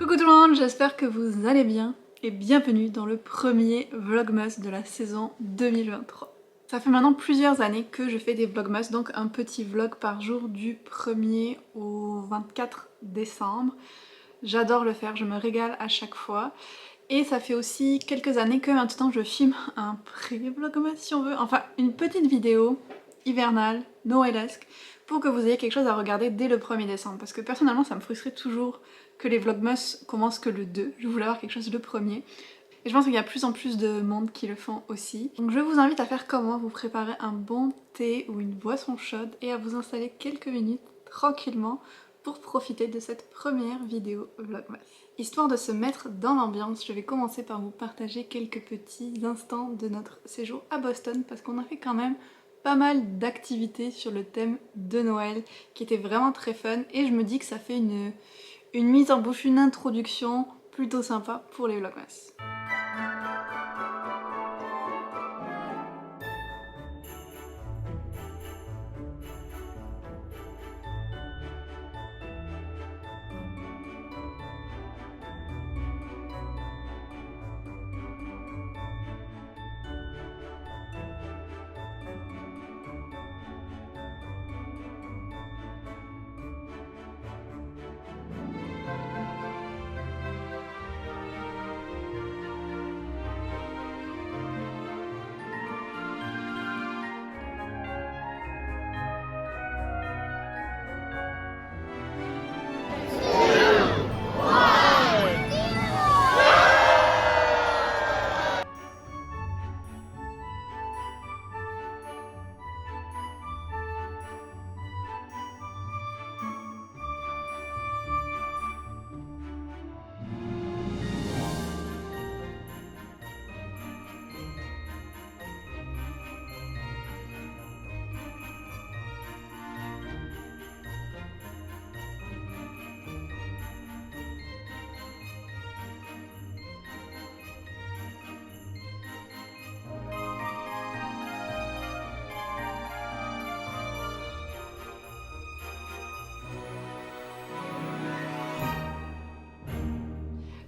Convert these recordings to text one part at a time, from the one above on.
Coucou tout le monde, j'espère que vous allez bien et bienvenue dans le premier Vlogmas de la saison 2023. Ça fait maintenant plusieurs années que je fais des Vlogmas, donc un petit vlog par jour du 1er au 24 décembre. J'adore le faire, je me régale à chaque fois. Et ça fait aussi quelques années que maintenant je filme un pré-vlogmas si on veut, enfin une petite vidéo hivernale, noëlesque, pour que vous ayez quelque chose à regarder dès le 1er décembre. Parce que personnellement ça me frustrait toujours que les vlogmas commencent que le 2, je voulais avoir quelque chose le 1er. Et je pense qu'il y a de plus en plus de monde qui le font aussi. Donc je vous invite à faire comme moi, vous préparer un bon thé ou une boisson chaude et à vous installer quelques minutes tranquillement pour profiter de cette première vidéo vlogmas. Histoire de se mettre dans l'ambiance, je vais commencer par vous partager quelques petits instants de notre séjour à Boston parce qu'on a fait quand même pas mal d'activités sur le thème de Noël qui étaient vraiment très fun et je me dis que ça fait une mise en bouche, une introduction plutôt sympa pour les vlogmas.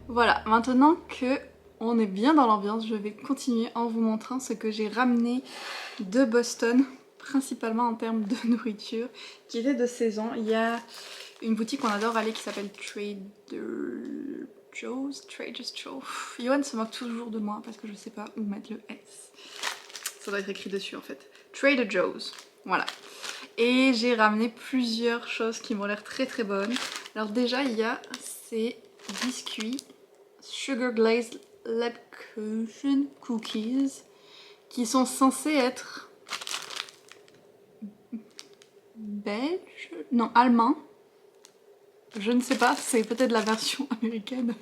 Voilà, maintenant que on est bien dans l'ambiance, je vais continuer en vous montrant ce que j'ai ramené de Boston, principalement en termes de nourriture, qui était de saison. Il y a une boutique qu'on adore aller qui s'appelle Trader Joe's. Yoann se moque toujours de moi parce que je sais pas où mettre le S. Ça doit être écrit dessus en fait. Trader Joe's, voilà. Et j'ai ramené plusieurs choses qui m'ont l'air très très bonnes. Alors déjà il y a ces biscuits Sugar Glazed Lebkuchen Cookies qui sont censés être belges, non allemands. Je ne sais pas, c'est peut-être la version américaine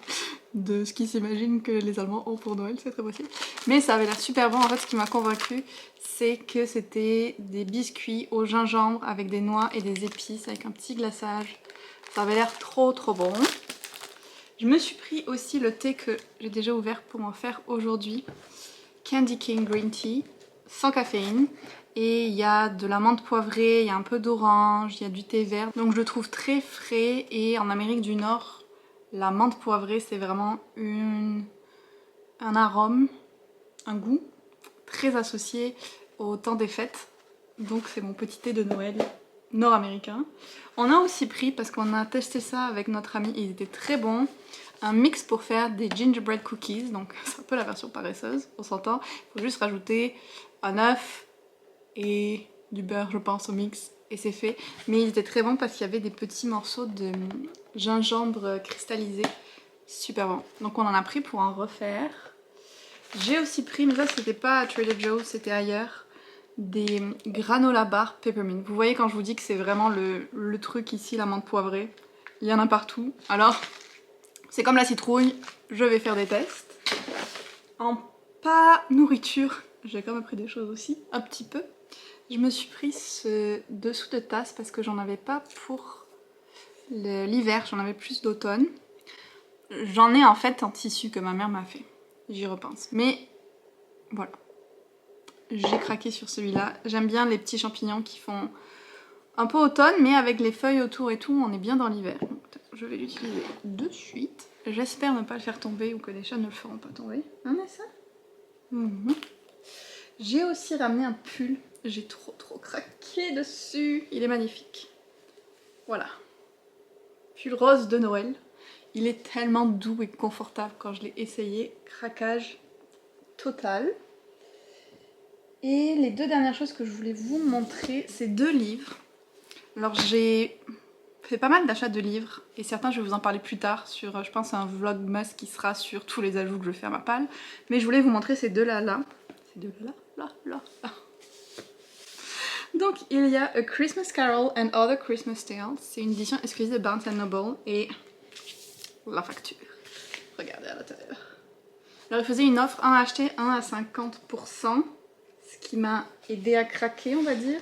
de ce qu'ils s'imaginent que les Allemands ont pour Noël, c'est très possible. Mais ça avait l'air super bon. En fait, ce qui m'a convaincue, c'est que c'était des biscuits au gingembre avec des noix et des épices avec un petit glaçage. Ça avait l'air trop trop bon. Je me suis pris aussi le thé que j'ai déjà ouvert pour en faire aujourd'hui. Candy King Green Tea, sans caféine. Et il y a de la menthe poivrée, il y a un peu d'orange, il y a du thé vert. Donc je le trouve très frais et en Amérique du Nord, la menthe poivrée c'est vraiment un arôme, un goût très associé au temps des fêtes. Donc c'est mon petit thé de Noël nord-américain. On a aussi pris, parce qu'on a testé ça avec notre ami, il était très bon, un mix pour faire des gingerbread cookies, donc c'est un peu la version paresseuse, on s'entend. Il faut juste rajouter un œuf et du beurre je pense au mix et c'est fait. Mais il était très bon parce qu'il y avait des petits morceaux de gingembre cristallisé, super bon. Donc on en a pris pour en refaire. J'ai aussi pris, mais ça c'était pas à Trader Joe's, c'était ailleurs, des granola bar peppermint. Vous voyez quand je vous dis que c'est vraiment le truc ici, la menthe poivrée, il y en a partout. Alors c'est comme la citrouille, je vais faire des tests. En pas nourriture, j'ai quand même pris des choses aussi, un petit peu. Je me suis pris ce dessous de tasse parce que j'en avais pas pour l'hiver, j'en avais plus d'automne. J'en ai en fait en tissu que ma mère m'a fait, j'y repense. Mais voilà, j'ai craqué sur celui-là. J'aime bien les petits champignons qui font un peu automne, mais avec les feuilles autour et tout, on est bien dans l'hiver. je vais l'utiliser de suite. J'espère ne pas le faire tomber ou que les chats ne le feront pas tomber. Hein, mais ça J'ai aussi ramené un pull. J'ai trop craqué dessus. Il est magnifique. Voilà. Pull rose de Noël. Il est tellement doux et confortable quand je l'ai essayé. Craquage total. Et les deux dernières choses que je voulais vous montrer, c'est 2 livres. Alors j'ai fait pas mal d'achats de livres et certains je vais vous en parler plus tard sur, je pense, un vlogmas qui sera sur tous les ajouts que je fais à ma palle. Mais je voulais vous montrer ces deux-là là. Ces deux-là là. Donc il y a A Christmas Carol and Other Christmas Tales. C'est une édition exclusive de Barnes & Noble et la facture. Regardez à l'intérieur. Alors il faisait une offre 1 acheté, 1 à 50%. Ce qui m'a aidé à craquer, on va dire.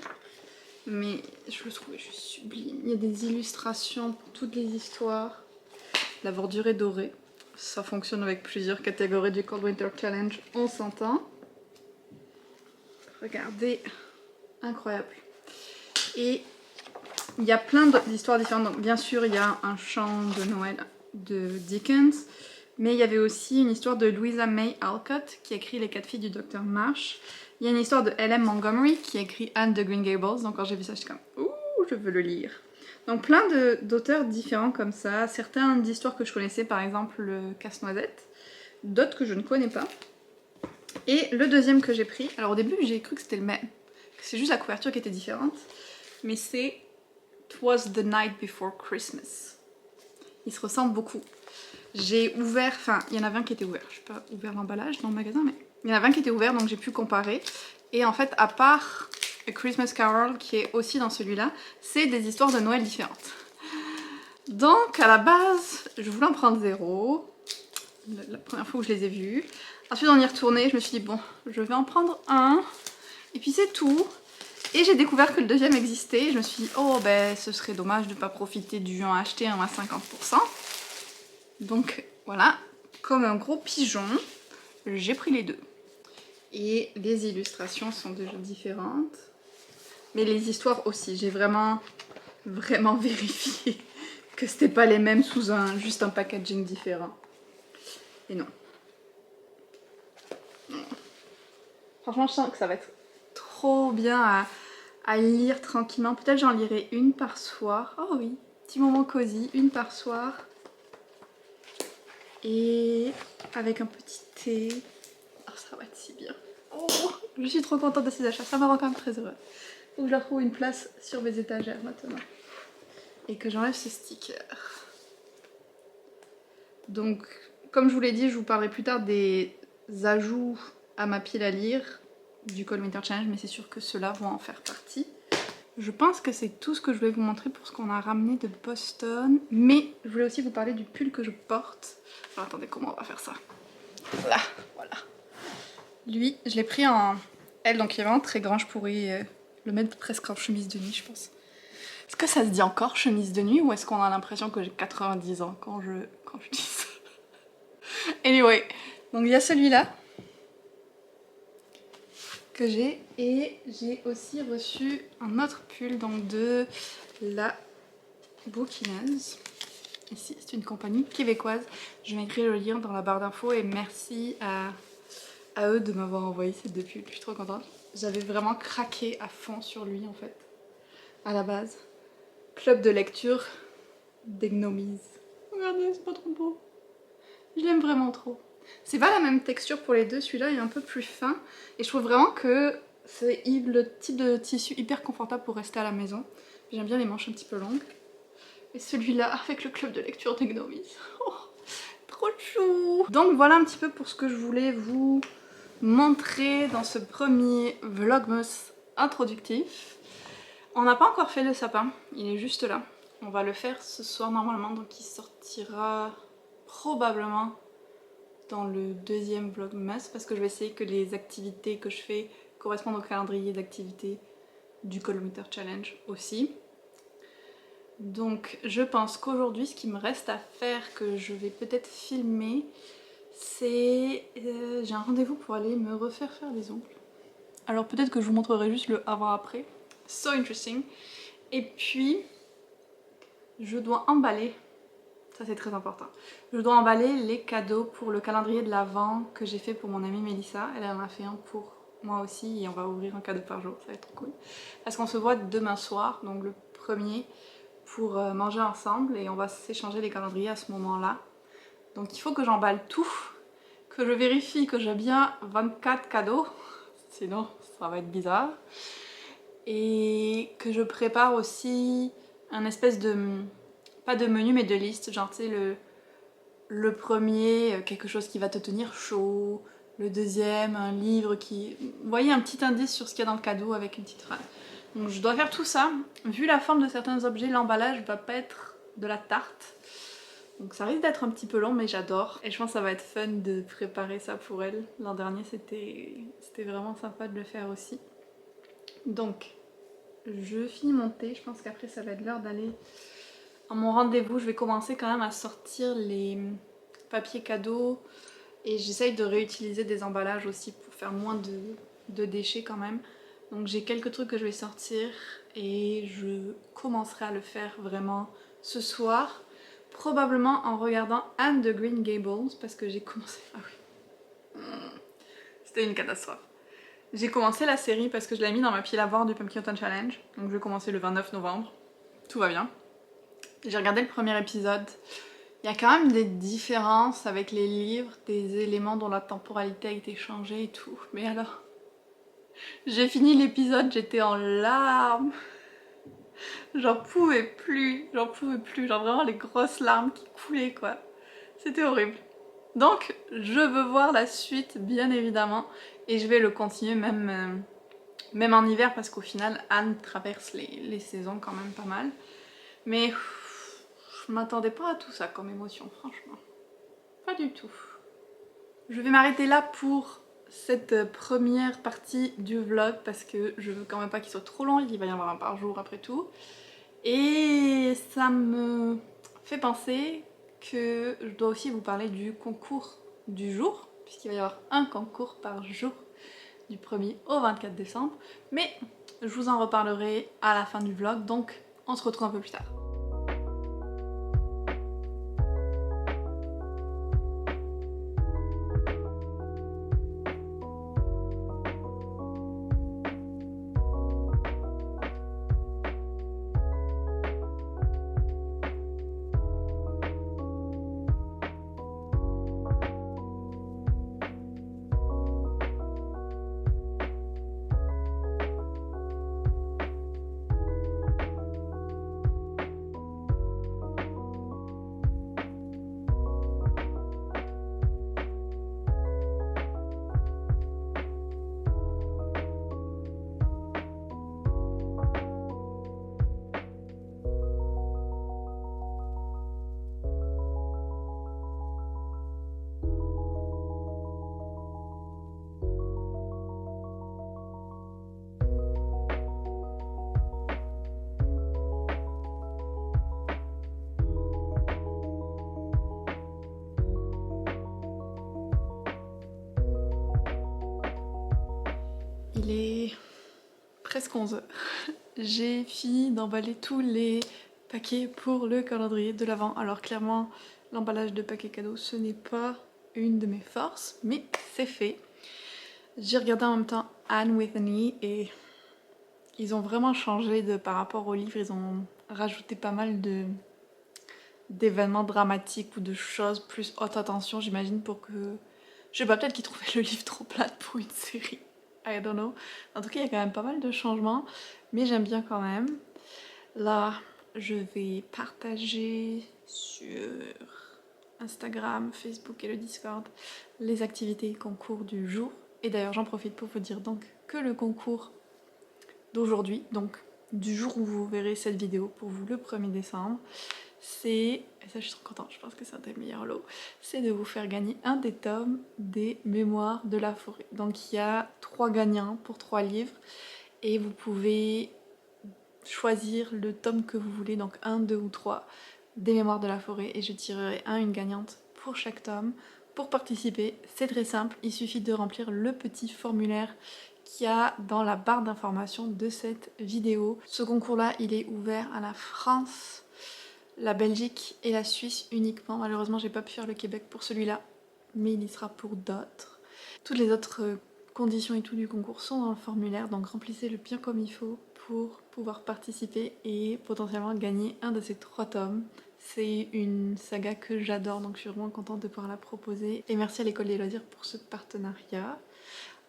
Mais je le trouvais juste sublime. Il y a des illustrations pour toutes les histoires. La bordure est dorée. Ça fonctionne avec plusieurs catégories du Cold Winter Challenge, on s'entend. Regardez, incroyable. Et il y a plein d'histoires différentes. Donc bien sûr, il y a un chant de Noël de Dickens. Mais il y avait aussi une histoire de Louisa May Alcott qui écrit Les 4 filles du Docteur Marsh. Il y a une histoire de L.M. Montgomery qui écrit Anne de Green Gables. Donc quand j'ai vu ça, j'étais comme ouh, je veux le lire. Donc plein d'auteurs différents comme ça. Certains d'histoires que je connaissais, par exemple le Casse-Noisette. D'autres que je ne connais pas. Et le deuxième que j'ai pris, alors au début j'ai cru que c'était le même. C'est juste la couverture qui était différente. Mais c'est Twas the Night Before Christmas. Ils se ressemblent beaucoup. J'ai ouvert, enfin il y en avait un qui était ouvert, je n'ai pas ouvert l'emballage dans le magasin, mais il y en avait un qui était ouvert donc j'ai pu comparer. Et en fait, à part A Christmas Carol qui est aussi dans celui-là, c'est des histoires de Noël différentes. Donc à la base, je voulais en prendre 0, la première fois où je les ai vus. Ensuite on y est retourné, je me suis dit bon, je vais en prendre un, et puis c'est tout. Et j'ai découvert que le deuxième existait, je me suis dit oh ben ce serait dommage de ne pas profiter du 1 acheté 1 à 50%. Donc voilà, comme un gros pigeon, j'ai pris les deux. Et les illustrations sont déjà différentes. Mais les histoires aussi, j'ai vraiment vérifié que c'était pas les mêmes sous juste un packaging différent. Et non. Franchement, je sens que ça va être trop bien à lire tranquillement. Peut-être j'en lirai une par soir. Oh oui, petit moment cosy, une par soir. Et avec un petit thé. Oh, ça va être si bien. Oh, je suis trop contente de ces achats, ça me rend quand même très heureuse. Faut que je leur trouve une place sur mes étagères maintenant. Et que j'enlève ce sticker. Donc, comme je vous l'ai dit, je vous parlerai plus tard des ajouts à ma pile à lire du Cold Winter Challenge, mais c'est sûr que ceux-là vont en faire partie. Je pense que c'est tout ce que je voulais vous montrer pour ce qu'on a ramené de Boston. Mais je voulais aussi vous parler du pull que je porte. Alors attendez, comment on va faire ça? Là, voilà. Lui, je l'ai pris en L, donc il est vraiment très grand. Je pourrais le mettre presque en chemise de nuit, je pense. Est-ce que ça se dit encore chemise de nuit ou est-ce qu'on a l'impression que j'ai 90 ans quand je dis ça? Anyway, donc il y a celui-là que j'ai et j'ai aussi reçu un autre pull donc de la Bouquineuse. Ici, c'est une compagnie québécoise. Je mettrai le lien dans la barre d'infos et merci à eux de m'avoir envoyé ces deux pulls. Je suis trop contente. J'avais vraiment craqué à fond sur lui en fait, à la base. Club de lecture des Gnomies. Regardez, c'est pas trop beau. Je l'aime vraiment trop. C'est pas la même texture pour les deux, celui-là est un peu plus fin. Et je trouve vraiment que c'est le type de tissu hyper confortable pour rester à la maison. J'aime bien les manches un petit peu longues. Et celui-là avec le club de lecture des Gnomies. Oh, trop chou! Donc voilà un petit peu pour ce que je voulais vous montrer dans ce premier vlogmas introductif. On n'a pas encore fait le sapin, il est juste là. On va le faire ce soir normalement, donc il sortira probablement dans le deuxième vlogmas parce que je vais essayer que les activités que je fais correspondent au calendrier d'activités du Cold Winter Challenge aussi. Donc je pense qu'aujourd'hui ce qui me reste à faire, que je vais peut-être filmer, c'est... j'ai un rendez-vous pour aller me refaire faire les ongles. Alors peut-être que je vous montrerai juste le avant-après. So interesting. Et puis je dois emballer Ça c'est très important. Je dois emballer les cadeaux pour le calendrier de l'Avent que j'ai fait pour mon amie Mélissa. Elle en a fait un pour moi aussi et on va ouvrir un cadeau par jour, ça va être trop cool. Parce qu'on se voit demain soir, donc le premier, pour manger ensemble et on va s'échanger les calendriers à ce moment-là. Donc il faut que j'emballe tout, que je vérifie que j'ai bien 24 cadeaux, sinon ça va être bizarre. Et que je prépare aussi un espèce de, pas de menu mais de liste, genre tu sais le premier, quelque chose qui va te tenir chaud, le deuxième, un livre qui... Vous voyez, un petit indice sur ce qu'il y a dans le cadeau avec une petite phrase. Donc je dois faire tout ça. Vu la forme de certains objets, l'emballage va pas être de la tarte. Donc ça risque d'être un petit peu long, mais j'adore. Et je pense que ça va être fun de préparer ça pour elle. L'an dernier, c'était vraiment sympa de le faire aussi. Donc, je finis mon thé. Je pense qu'après, ça va être l'heure d'aller à mon rendez-vous. Je vais commencer quand même à sortir les papiers cadeaux. Et j'essaye de réutiliser des emballages aussi pour faire moins de déchets quand même. Donc j'ai quelques trucs que je vais sortir et je commencerai à le faire vraiment ce soir. Probablement en regardant Anne de Green Gables parce que j'ai commencé... Ah oui. C'était une catastrophe. J'ai commencé la série parce que je l'ai mis dans ma pile à voir du Pumpkin Autumn Challenge. Donc je vais commencer le 29 novembre. Tout va bien. J'ai regardé le premier épisode. Il y a quand même des différences avec les livres, des éléments dont la temporalité a été changée et tout. Mais alors, j'ai fini l'épisode, j'étais en larmes. J'en pouvais plus, genre vraiment les grosses larmes qui coulaient quoi. C'était horrible. Donc, je veux voir la suite, bien évidemment, et je vais le continuer même en hiver parce qu'au final, Anne traverse les saisons quand même pas mal. Mais je m'attendais pas à tout ça comme émotion, franchement. Pas du tout. Je vais m'arrêter là pour cette première partie du vlog parce que je veux quand même pas qu'il soit trop long, il va y en avoir un par jour après tout. Et ça me fait penser que je dois aussi vous parler du concours du jour, puisqu'il va y avoir un concours par jour du 1er au 24 décembre. Mais je vous en reparlerai à la fin du vlog, donc on se retrouve un peu plus tard. Il est presque 11h. J'ai fini d'emballer tous les paquets pour le calendrier de l'Avent. Alors clairement, l'emballage de paquets cadeaux, ce n'est pas une de mes forces, mais c'est fait. J'ai regardé en même temps Anne with an E et ils ont vraiment changé par rapport au livre. Ils ont rajouté pas mal d'événements dramatiques ou de choses plus haute attention, j'imagine, pour que... Je sais pas, peut-être qu'ils trouvaient le livre trop plate pour une série. I don't know. En tout cas, il y a quand même pas mal de changements, mais j'aime bien quand même. Là, je vais partager sur Instagram, Facebook et le Discord les activités et concours du jour. Et d'ailleurs, j'en profite pour vous dire donc que le concours d'aujourd'hui, donc du jour où vous verrez cette vidéo pour vous le 1er décembre, c'est, et ça je suis trop contente, je pense que c'est un des meilleurs lots, c'est de vous faire gagner un des tomes des Mémoires de la forêt. Donc il y a 3 gagnants pour 3 livres et vous pouvez choisir le tome que vous voulez, donc 1, 2 ou 3 des Mémoires de la forêt et je tirerai une gagnante pour chaque tome. Pour participer, c'est très simple, il suffit de remplir le petit formulaire qu'il y a dans la barre d'information de cette vidéo. Ce concours-là, il est ouvert à la France, la Belgique et la Suisse uniquement. Malheureusement, j'ai pas pu faire le Québec pour celui-là, mais il y sera pour d'autres. Toutes les autres conditions et tout du concours sont dans le formulaire, donc remplissez-le bien comme il faut pour pouvoir participer et potentiellement gagner un de ces 3 tomes. C'est une saga que j'adore, donc je suis vraiment contente de pouvoir la proposer. Et merci à l'École des loisirs pour ce partenariat.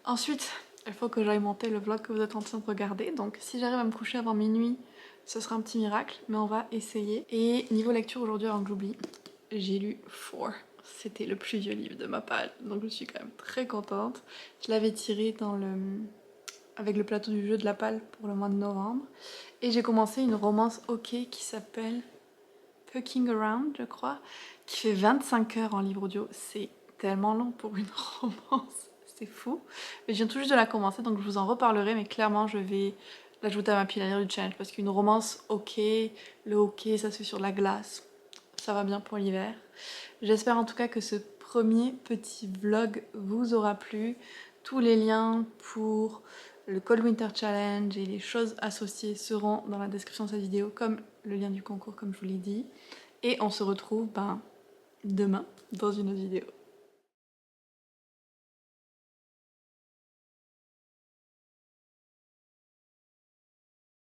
Ensuite, il faut que j'aille monter le vlog que vous êtes en train de regarder, donc si j'arrive à me coucher avant minuit, ce sera un petit miracle, mais on va essayer. Et niveau lecture aujourd'hui, avant que j'oublie, j'ai lu Four. C'était le plus vieux livre de ma palle, donc je suis quand même très contente. Je l'avais tiré avec le plateau du jeu de la palle pour le mois de novembre. Et j'ai commencé une romance OK qui s'appelle Pucking Around, je crois, qui fait 25 heures en livre audio. C'est tellement long pour une romance, c'est fou. Mais je viens tout juste de la commencer, donc je vous en reparlerai, mais clairement je vais l'ajouter à ma pile à lire du challenge, parce qu'une romance OK, le hockey, ça se fait sur de la glace, ça va bien pour l'hiver. J'espère en tout cas que ce premier petit vlog vous aura plu. Tous les liens pour le Cold Winter Challenge et les choses associées seront dans la description de cette vidéo, comme le lien du concours comme je vous l'ai dit. Et on se retrouve demain dans une autre vidéo.